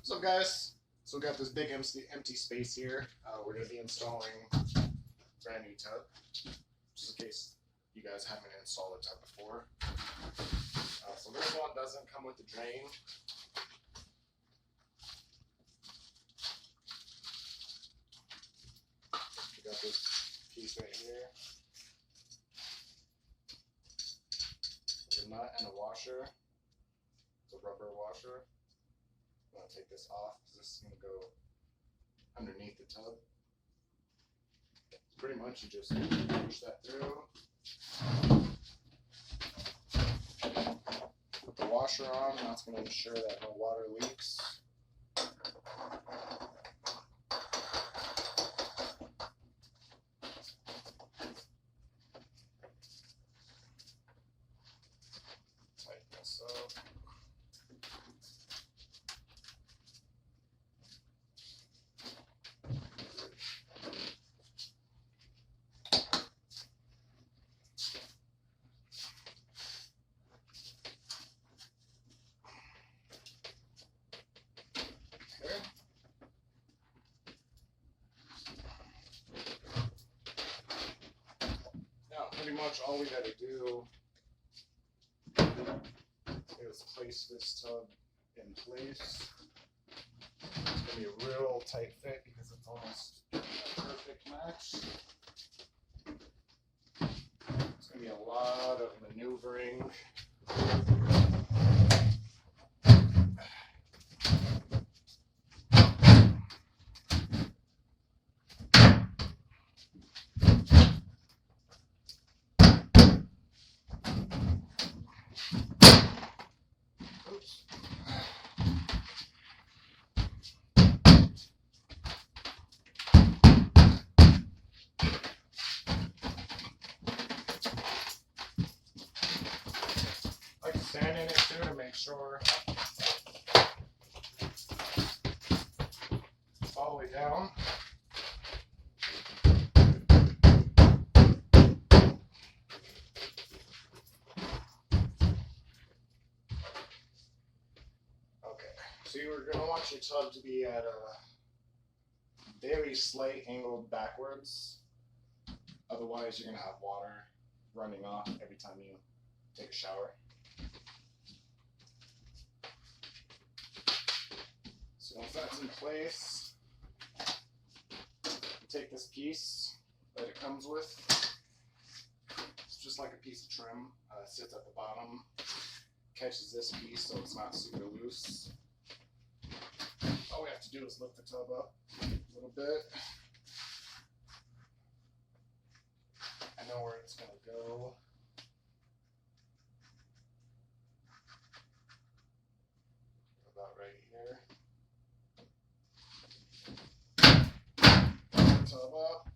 So guys, so we got this big empty space here. We're going to be installing brand new tub, just in case you guys haven't installed a tub before. So this one doesn't come with the drain. We got this piece right here. There's a nut and a washer. It's a rubber washer. I'm going to take this off because this is going to go underneath the tub. Pretty much you just push that through. Put the washer on, that's going to ensure that no water leaks. Tighten this up. Pretty much all we gotta do is place this tub in place. It's gonna be a real tight fit because it's almost a perfect match. It's gonna be a lot of maneuvering. Stand in it too to make sure it's all the way down. Okay, so you're going to want your tub to be at a very slight angle backwards. Otherwise, you're going to have water running off every time you take a shower. So once that's in place, you take this piece that it comes with. It's just like a piece of trim. It sits at the bottom, catches this piece so it's not super loose. All we have to do is lift the tub up a little bit. I know where it's going to go. About right here. Tub up.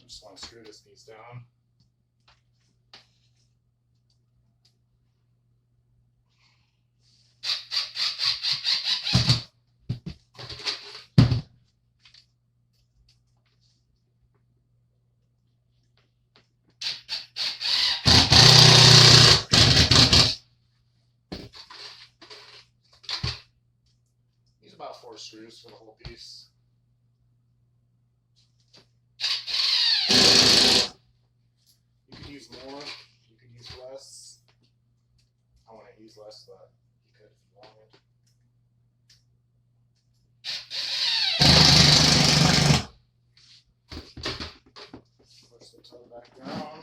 Just want to screw this piece down. About 4 screws for the whole piece. You could use more, you could use less. I want to use less, but you could if you wanted. Push the tub back down.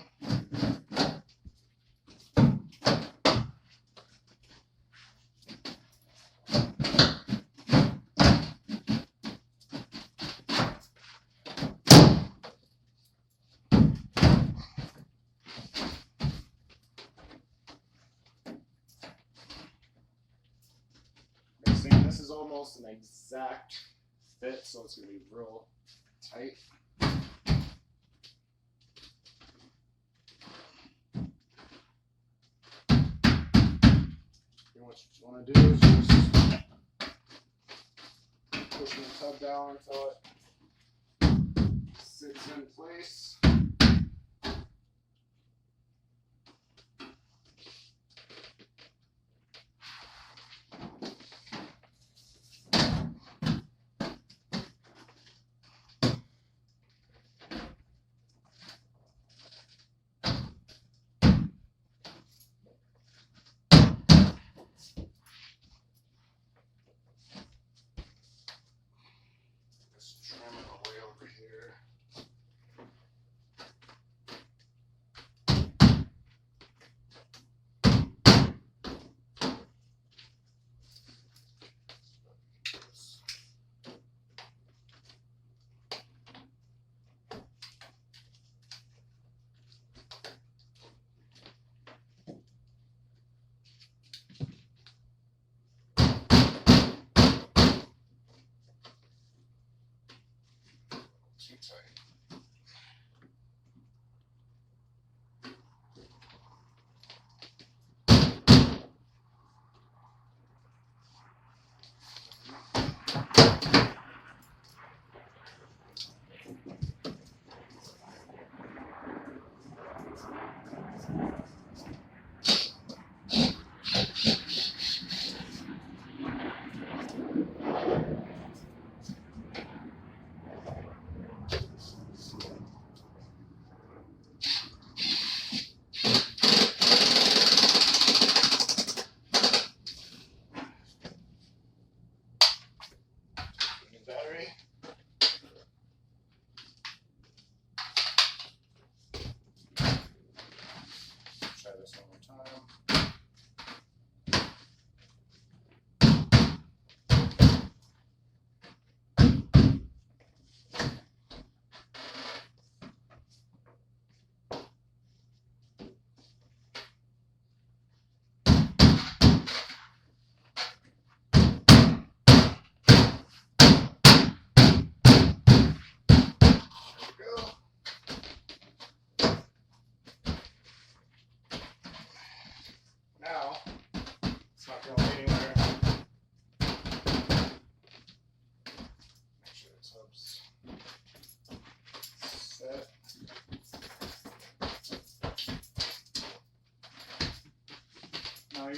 This is almost an exact fit, so it's going to be real tight. What you want to do is just push the tub down until it sits in place.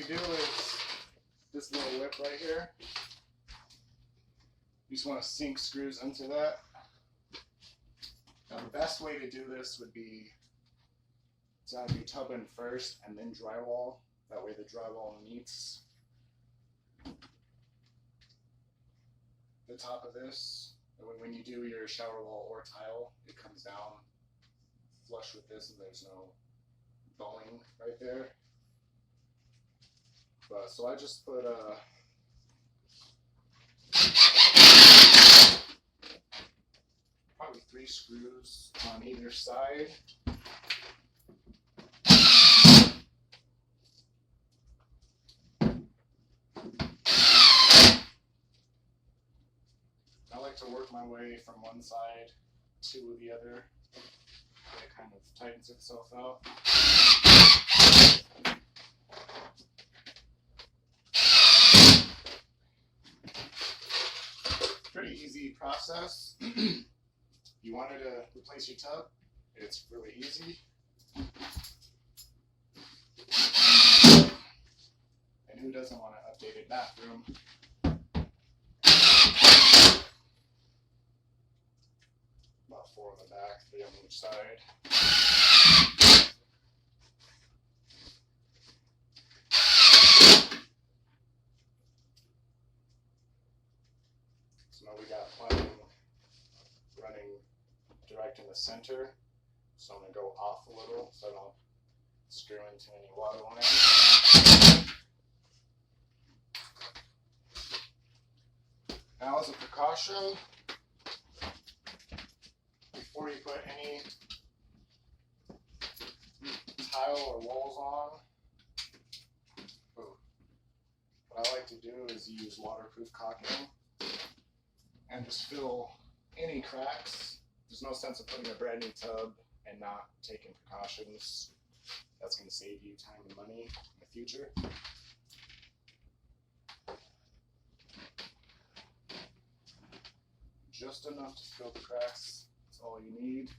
you do is this little lip right here. You just want to sink screws into that. Now the best way to do this would be to have your tub in first and then drywall. That way the drywall meets the top of this. And when you do your shower wall or tile, it comes down flush with this and there's no bowing right there. But so I just put probably 3 screws on either side. I like to work my way from one side to the other. It kind of tightens itself out. Pretty easy process. You wanted to replace your tub, it's really easy. And who doesn't want an updated bathroom? About 4 on the back, 3 on each side. So now we got plumbing running direct in the center. So I'm going to go off a little so I don't screw into any water lines. Now as a precaution, before you put any tile or walls on, what I like to do is use waterproof caulking and just fill any cracks. There's no sense of putting a brand new tub and not taking precautions. That's going to save you time and money in the future. Just enough to fill the cracks. That's all you need.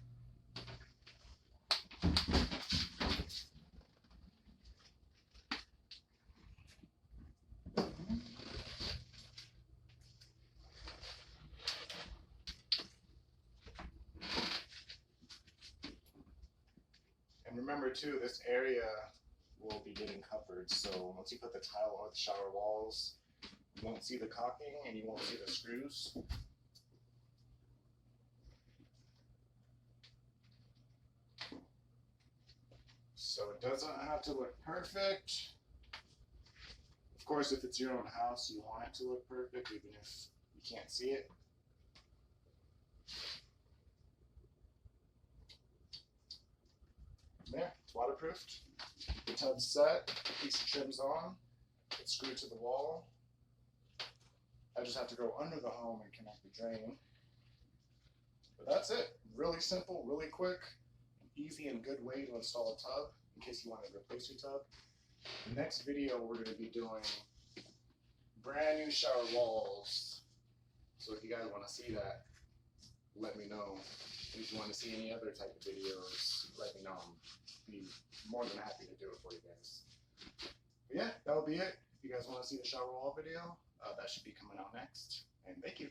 And remember too, this area will be getting covered. So once you put the tile or the shower walls, you won't see the caulking and you won't see the screws. So it doesn't have to look perfect. Of course, if it's your own house, you want it to look perfect, even if you can't see it. There, it's waterproofed. The tub's set, piece of trim's on, it's screwed to the wall. I just have to go under the home and connect the drain. But that's it. Really simple, really quick, easy and good way to install a tub in case you want to replace your tub. The next video we're going to be doing brand new shower walls. So if you guys want to see that, let me know. If you want to see any other type of videos, let me know. I'll be more than happy to do it for you guys. But yeah, that'll be it. If you guys want to see the shower wall video, that should be coming out next. And thank you.